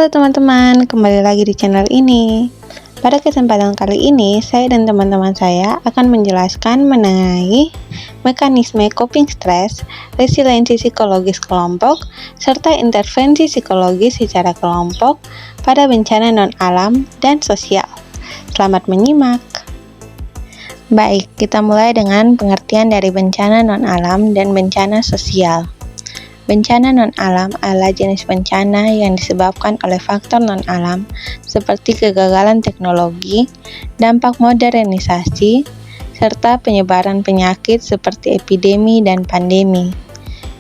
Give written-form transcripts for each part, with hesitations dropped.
Halo teman-teman, kembali lagi di channel ini. Pada kesempatan kali ini, saya dan teman-teman saya akan menjelaskan mengenai mekanisme coping stres, resiliensi psikologis kelompok, serta intervensi psikologis secara kelompok pada bencana non-alam dan sosial. Selamat menyimak. Baik, kita mulai dengan pengertian dari bencana non-alam dan bencana sosial. Bencana non-alam adalah jenis bencana yang disebabkan oleh faktor non-alam seperti kegagalan teknologi, dampak modernisasi, serta penyebaran penyakit seperti epidemi dan pandemi.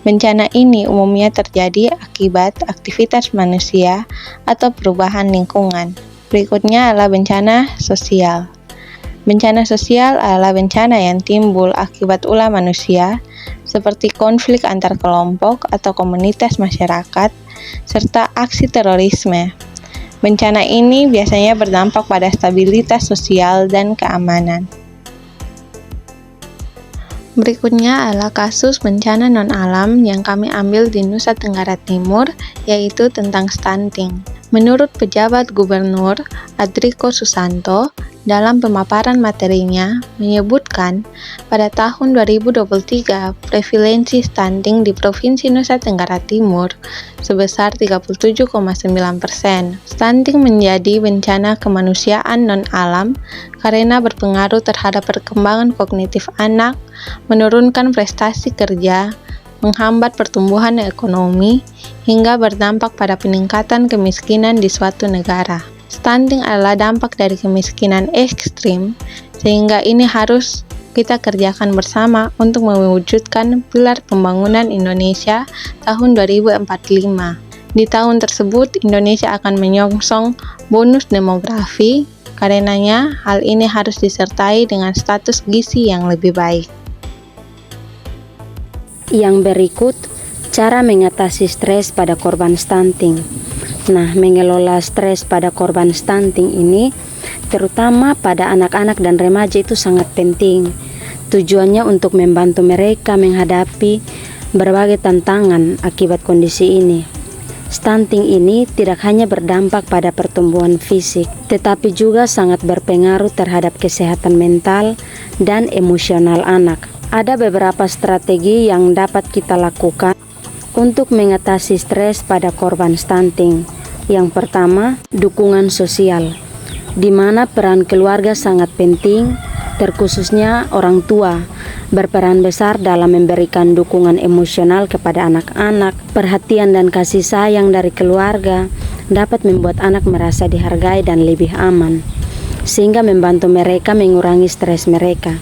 Bencana ini umumnya terjadi akibat aktivitas manusia atau perubahan lingkungan. Berikutnya adalah bencana sosial. Bencana sosial adalah bencana yang timbul akibat ulah manusia, seperti konflik antar kelompok atau komunitas masyarakat, serta aksi terorisme. Bencana ini biasanya berdampak pada stabilitas sosial dan keamanan. Berikutnya adalah kasus bencana non-alam yang kami ambil di Nusa Tenggara Timur, yaitu tentang stunting. Menurut pejabat gubernur Adriko Susanto, dalam pemaparan materinya menyebutkan pada tahun 2023 prevalensi stunting di Provinsi Nusa Tenggara Timur sebesar 37,9%. Stunting menjadi bencana kemanusiaan non-alam karena berpengaruh terhadap perkembangan kognitif anak, menurunkan prestasi kerja, menghambat pertumbuhan ekonomi, hingga berdampak pada peningkatan kemiskinan di suatu negara. Stunting adalah dampak dari kemiskinan ekstrim, sehingga ini harus kita kerjakan bersama untuk mewujudkan pilar pembangunan Indonesia tahun 2045. Di tahun tersebut, Indonesia akan menyongsong bonus demografi, karenanya hal ini harus disertai dengan status gizi yang lebih baik. Yang berikut, cara mengatasi stres pada korban stunting. Nah, mengelola stres pada korban stunting ini, terutama pada anak-anak dan remaja itu sangat penting. Tujuannya untuk membantu mereka menghadapi berbagai tantangan akibat kondisi ini. Stunting ini tidak hanya berdampak pada pertumbuhan fisik, tetapi juga sangat berpengaruh terhadap kesehatan mental dan emosional anak. Ada beberapa strategi yang dapat kita lakukan untuk mengatasi stres pada korban stunting. Yang pertama, dukungan sosial, di mana peran keluarga sangat penting, terkhususnya orang tua, berperan besar dalam memberikan dukungan emosional kepada anak-anak. Perhatian dan kasih sayang dari keluarga dapat membuat anak merasa dihargai dan lebih aman, sehingga membantu mereka mengurangi stres mereka.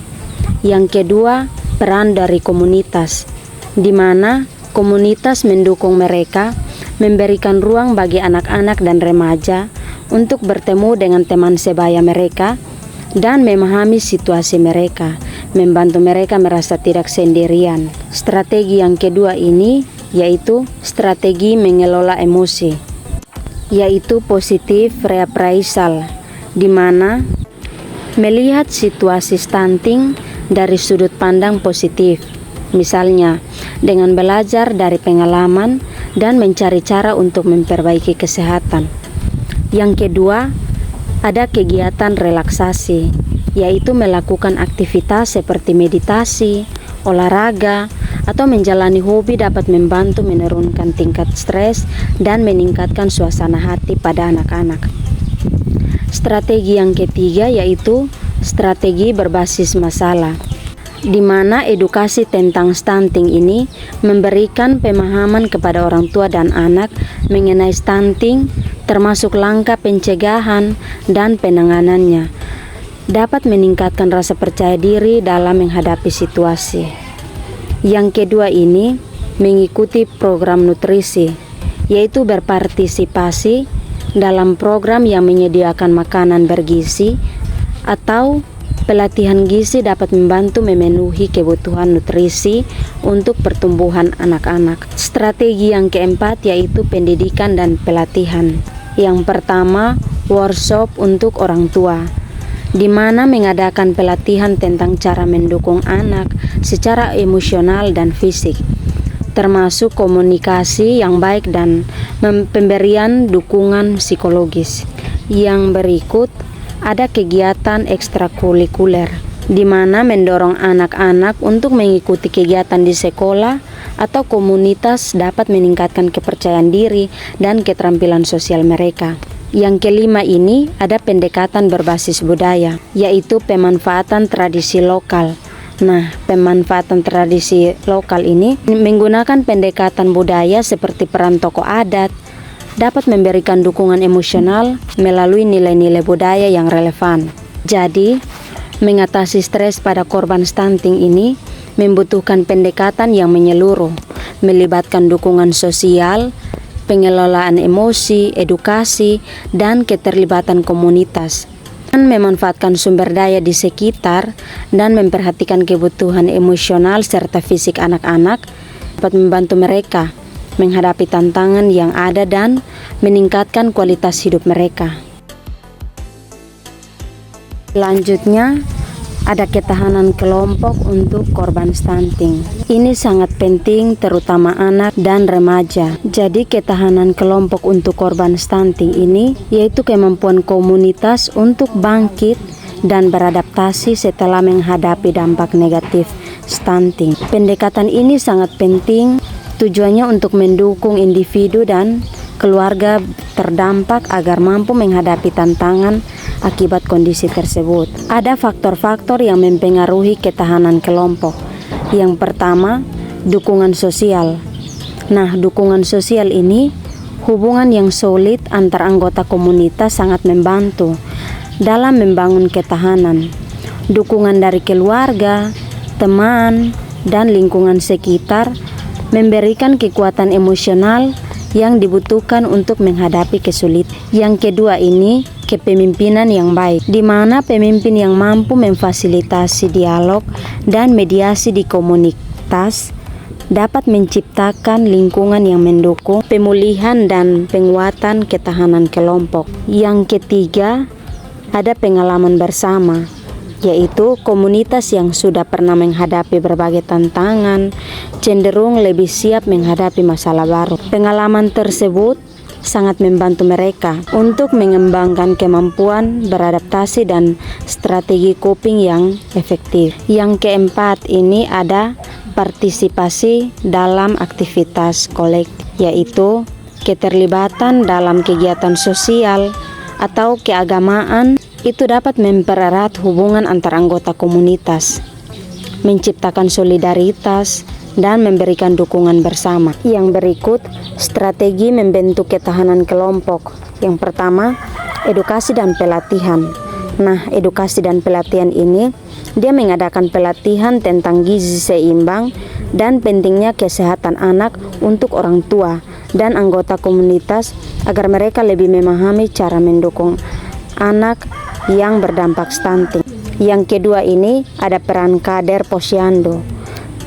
Yang kedua, peran dari komunitas, di mana komunitas mendukung mereka, memberikan ruang bagi anak-anak dan remaja untuk bertemu dengan teman sebaya mereka dan memahami situasi mereka, membantu mereka merasa tidak sendirian. Strategi yang kedua ini yaitu strategi mengelola emosi, yaitu positive reappraisal, di mana melihat situasi stunting dari sudut pandang positif. Misalnya, dengan belajar dari pengalaman dan mencari cara untuk memperbaiki kesehatan. Yang kedua, ada kegiatan relaksasi, yaitu melakukan aktivitas seperti meditasi, olahraga, atau menjalani hobi dapat membantu menurunkan tingkat stres dan meningkatkan suasana hati pada anak-anak. Strategi yang ketiga yaitu strategi berbasis masalah, di mana edukasi tentang stunting ini memberikan pemahaman kepada orang tua dan anak mengenai stunting, termasuk langkah pencegahan dan penanganannya, dapat meningkatkan rasa percaya diri dalam menghadapi situasi. Yang kedua ini mengikuti program nutrisi, yaitu berpartisipasi dalam program yang menyediakan makanan bergizi atau pelatihan gizi dapat membantu memenuhi kebutuhan nutrisi untuk pertumbuhan anak-anak. Strategi yang keempat yaitu pendidikan dan pelatihan. Yang pertama, workshop untuk orang tua, di mana mengadakan pelatihan tentang cara mendukung anak secara emosional dan fisik. termasuk komunikasi yang baik dan pemberian dukungan psikologis. Yang berikut ada kegiatan ekstrakurikuler, di mana mendorong anak-anak untuk mengikuti kegiatan di sekolah atau komunitas dapat meningkatkan kepercayaan diri dan keterampilan sosial mereka. Yang kelima ini ada pendekatan berbasis budaya, yaitu pemanfaatan tradisi lokal. Nah, pemanfaatan tradisi lokal ini menggunakan pendekatan budaya seperti peran tokoh adat, dapat memberikan dukungan emosional melalui nilai-nilai budaya yang relevan. Jadi, mengatasi stres pada korban stunting ini membutuhkan pendekatan yang menyeluruh, melibatkan dukungan sosial, pengelolaan emosi, edukasi, dan keterlibatan komunitas. Dan memanfaatkan sumber daya di sekitar dan memperhatikan kebutuhan emosional serta fisik anak-anak dapat membantu mereka menghadapi tantangan yang ada dan meningkatkan kualitas hidup mereka. Selanjutnya, ada ketahanan kelompok untuk korban stunting. Ini sangat penting terutama anak dan remaja. Jadi ketahanan kelompok untuk korban stunting ini yaitu kemampuan komunitas untuk bangkit dan beradaptasi setelah menghadapi dampak negatif stunting. Pendekatan ini sangat penting, tujuannya untuk mendukung individu dan keluarga terdampak agar mampu menghadapi tantangan akibat kondisi tersebut. Ada faktor-faktor yang mempengaruhi ketahanan kelompok. Yang pertama, dukungan sosial. Nah, dukungan sosial ini, hubungan yang solid antar anggota komunitas sangat membantu dalam membangun ketahanan. Dukungan dari keluarga, teman, dan lingkungan sekitar memberikan kekuatan emosional yang dibutuhkan untuk menghadapi kesulitan. Yang kedua ini, kepemimpinan yang baik, di mana pemimpin yang mampu memfasilitasi dialog dan mediasi di komunitas dapat menciptakan lingkungan yang mendukung pemulihan dan penguatan ketahanan kelompok. Yang ketiga, ada pengalaman bersama, yaitu komunitas yang sudah pernah menghadapi berbagai tantangan cenderung lebih siap menghadapi masalah baru. Pengalaman tersebut sangat membantu mereka untuk mengembangkan kemampuan beradaptasi dan strategi coping yang efektif. Yang keempat ini ada partisipasi dalam aktivitas kolektif, yaitu keterlibatan dalam kegiatan sosial atau keagamaan. Itu dapat mempererat hubungan antar anggota komunitas, menciptakan solidaritas, dan memberikan dukungan bersama. Yang berikut, strategi membentuk ketahanan kelompok. Yang pertama, edukasi dan pelatihan. Nah, edukasi dan pelatihan ini, dia mengadakan pelatihan tentang gizi seimbang dan pentingnya kesehatan anak untuk orang tua dan anggota komunitas agar mereka lebih memahami cara mendukung anak yang berdampak stunting. Yang kedua ini ada peran kader posyandu.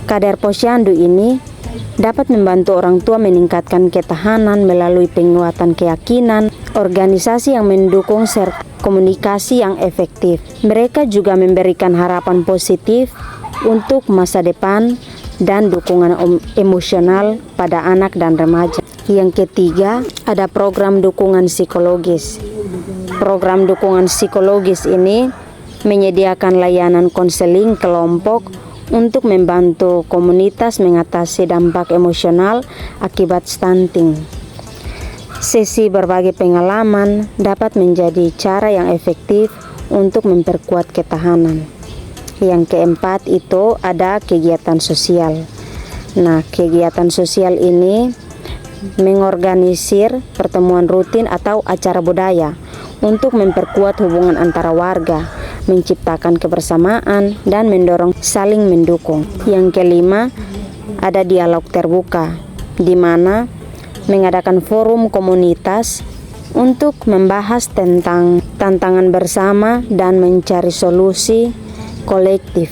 Kader posyandu ini dapat membantu orang tua meningkatkan ketahanan melalui penguatan keyakinan, organisasi yang mendukung serta komunikasi yang efektif. Mereka juga memberikan harapan positif untuk masa depan dan dukungan emosional pada anak dan remaja. Yang ketiga, ada program dukungan psikologis. Program dukungan psikologis ini menyediakan layanan konseling kelompok untuk membantu komunitas mengatasi dampak emosional akibat stunting. Sesi berbagi pengalaman dapat menjadi cara yang efektif untuk memperkuat ketahanan. Yang keempat itu ada kegiatan sosial. Nah, kegiatan sosial ini mengorganisir pertemuan rutin atau acara budaya untuk memperkuat hubungan antara warga, menciptakan kebersamaan, dan mendorong saling mendukung. Yang kelima, ada dialog terbuka, di mana mengadakan forum komunitas untuk membahas tentang tantangan bersama dan mencari solusi kolektif.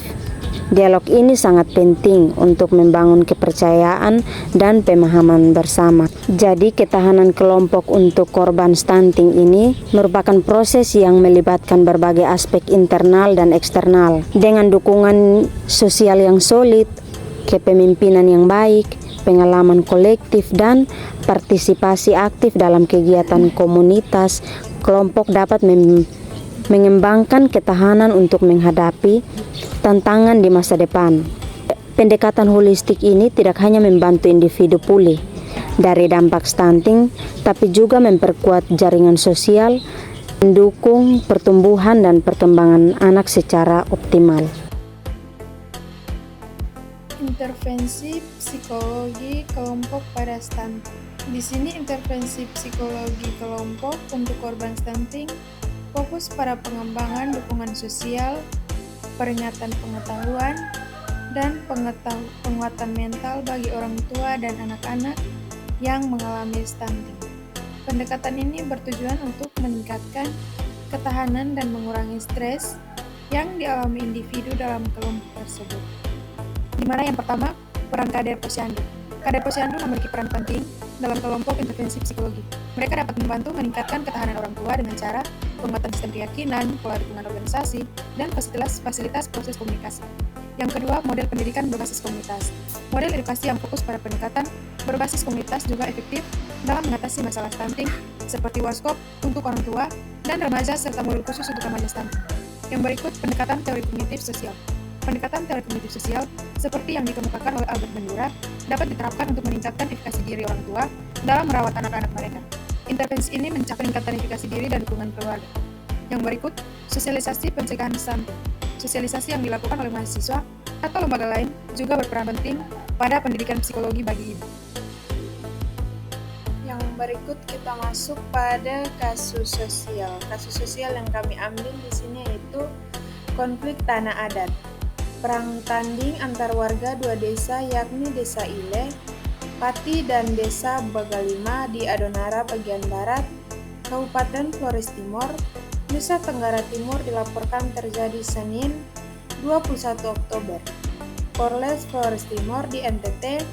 Dialog ini sangat penting untuk membangun kepercayaan dan pemahaman bersama. Jadi ketahanan kelompok untuk korban stunting ini merupakan proses yang melibatkan berbagai aspek internal dan eksternal. Dengan dukungan sosial yang solid, kepemimpinan yang baik, pengalaman kolektif, dan partisipasi aktif dalam kegiatan komunitas, kelompok dapat mengembangkan ketahanan untuk menghadapi tantangan di masa depan. Pendekatan holistik ini tidak hanya membantu individu pulih dari dampak stunting, tapi juga memperkuat jaringan sosial, mendukung pertumbuhan dan perkembangan anak secara optimal. Intervensi psikologi kelompok pada stunting. Di sini intervensi psikologi kelompok untuk korban stunting fokus pada pengembangan dukungan sosial, peringatan pengetahuan, dan penguatan mental bagi orang tua dan anak-anak yang mengalami stunting. Pendekatan ini bertujuan untuk meningkatkan ketahanan dan mengurangi stres yang dialami individu dalam kelompok tersebut. Di mana yang pertama, peran kader posyandu. Kader posyandu memiliki peran penting dalam kelompok intervensi psikologi. Mereka dapat membantu meningkatkan ketahanan orang tua dengan cara penguatan sistem keyakinan, pola dukungan organisasi, dan fasilitas proses komunikasi. Yang kedua, model pendidikan berbasis komunitas. Model edukasi yang fokus pada pendekatan berbasis komunitas juga efektif dalam mengatasi masalah stunting, seperti workshop untuk orang tua dan remaja serta modul khusus untuk remaja stunting. Yang berikut, pendekatan teori kognitif sosial. Pendekatan teori kognitif sosial, seperti yang dikemukakan oleh Albert Bandura, dapat diterapkan untuk meningkatkan efikasi diri orang tua dalam merawat anak-anak mereka. Intervensi ini mencapai peningkatan efikasi diri dan dukungan keluarga. Yang berikut, sosialisasi pencegahan stunting. Sosialisasi yang dilakukan oleh mahasiswa atau lembaga lain juga berperan penting pada pendidikan psikologi bagi ibu. Yang berikut kita masuk pada kasus sosial. Kasus sosial yang kami ambil di sini yaitu konflik tanah adat. Perang tanding antar warga dua desa yakni Desa Ile, Pati dan Desa Bagalima di Adonara bagian barat, Kabupaten Flores Timor, Nusa Tenggara Timur dilaporkan terjadi Senin 21 Oktober. Polres Flores Timor di NTT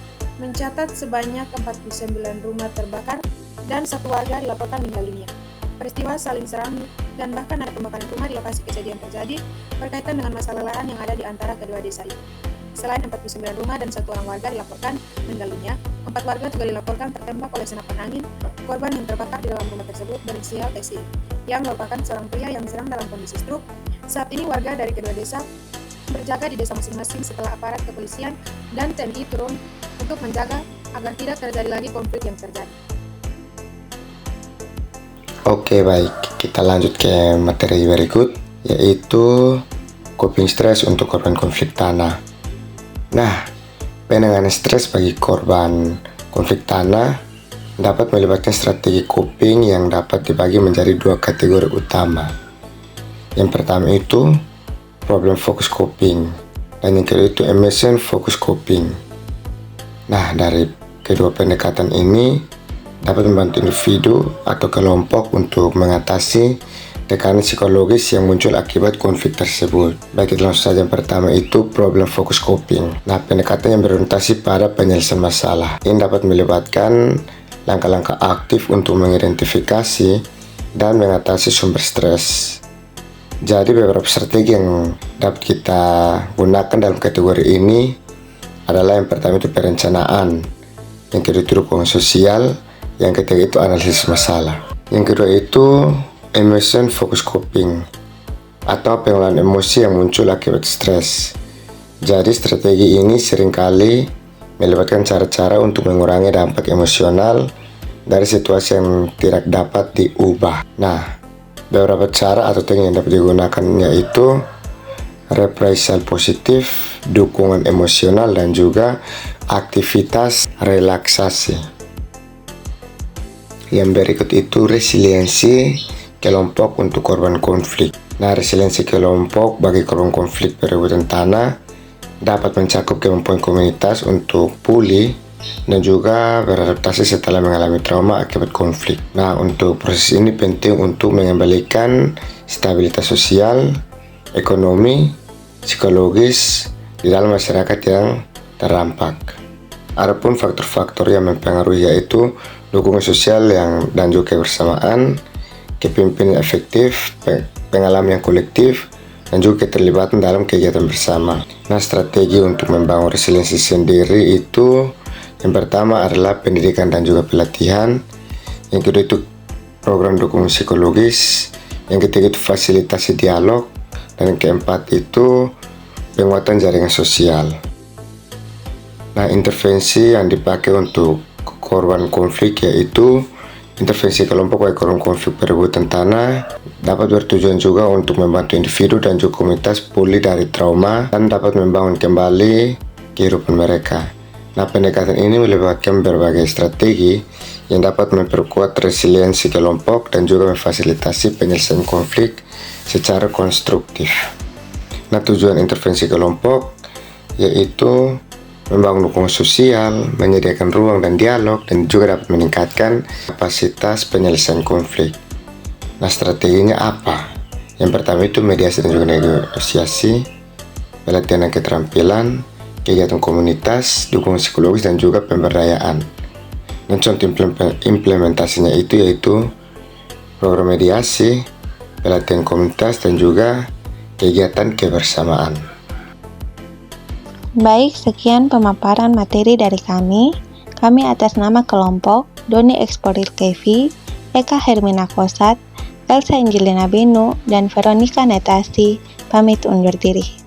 mencatat sebanyak 49 rumah terbakar dan satu warga dilaporkan meninggal dunia. Peristiwa saling serang dan bahkan ada pembakaran rumah di lokasi kejadian terjadi berkaitan dengan masalah lahan yang ada di antara kedua desa itu. Selain 49 rumah dan satu orang warga dilaporkan meninggal dunia, 4 warga juga dilaporkan tertembak oleh senapan angin. Korban yang terbakar di dalam rumah tersebut berinisial SI, yang merupakan seorang pria yang sedang dalam kondisi stroke. Saat ini warga dari kedua desa berjaga di desa masing-masing setelah aparat kepolisian dan TNI turun untuk menjaga agar tidak terjadi lagi konflik yang terjadi. Oke, baik, kita lanjut ke materi berikut, yaitu coping stress untuk korban konflik tanah. Nah, penanganan stres bagi korban konflik tanah dapat melibatkan strategi coping yang dapat dibagi menjadi dua kategori utama. Yang pertama itu problem focus coping, dan yang kedua itu emotion focus coping. Nah, dari kedua pendekatan ini dapat membantu individu atau kelompok untuk mengatasi tekanan psikologis yang muncul akibat konflik tersebut. Baik, kita langsung saja. Yang pertama itu problem focus coping. Nah, pendekatan yang berorientasi pada penyelesaian masalah. Ini dapat melibatkan langkah-langkah aktif untuk mengidentifikasi dan mengatasi sumber stres. Jadi beberapa strategi yang dapat kita gunakan dalam kategori ini adalah yang pertama itu perencanaan, yang kedua itu dukungan sosial, yang ketiga itu analisis masalah. Yang kedua itu emotion focus coping atau pengolahan emosi yang muncul akibat stres. Jadi strategi ini seringkali melibatkan cara-cara untuk mengurangi dampak emosional dari situasi yang tidak dapat diubah. Nah, beberapa cara atau teknik yang dapat digunakan yaitu reprisal positif, dukungan emosional, dan juga aktivitas relaksasi. Yang berikut itu resiliensi kelompok untuk korban konflik. Nah, resiliensi kelompok bagi korban konflik perebutan tanah dapat mencakup kemampuan komunitas untuk pulih dan juga beradaptasi setelah mengalami trauma akibat konflik. Nah, untuk proses ini penting untuk mengembalikan stabilitas sosial, ekonomi, psikologis di dalam masyarakat yang terdampak. Adapun faktor-faktor yang mempengaruhi yaitu dukungan sosial dan juga kebersamaan, kepemimpinan efektif, pengalaman yang kolektif, dan juga keterlibatan dalam kegiatan bersama. Nah, strategi untuk membangun resiliensi sendiri itu Yang pertama adalah pendidikan dan juga pelatihan. Yang kedua itu program dukungan psikologis. Yang ketiga itu fasilitasi dialog. Dan yang keempat itu penguatan jaringan sosial. Nah, intervensi yang dipakai untuk korban konflik yaitu intervensi kelompok bagi korban konflik perebutan tanah, dapat bertujuan juga untuk membantu individu dan juga komunitas pulih dari trauma dan dapat membangun kembali kehidupan mereka. Nah, pendekatan ini melibatkan berbagai strategi yang dapat memperkuat resiliensi kelompok dan juga memfasilitasi penyelesaian konflik secara konstruktif. Nah, tujuan intervensi kelompok yaitu membangun dukungan sosial, menyediakan ruang dan dialog, dan juga dapat meningkatkan kapasitas penyelesaian konflik. Nah, strateginya apa? Yang pertama itu mediasi dan juga negosiasi, pelatihan dan keterampilan, kegiatan komunitas, dukungan psikologis, dan juga pemberdayaan. Dan contoh implementasinya itu yaitu program mediasi, pelatihan komunitas, dan juga kegiatan kebersamaan. Baik, sekian pemaparan materi dari kami. Kami atas nama kelompok Doni Eksporil Kevi, Eka Hermina Kosat, Elsa Angelina Benu, dan Veronica Netasi pamit undur diri.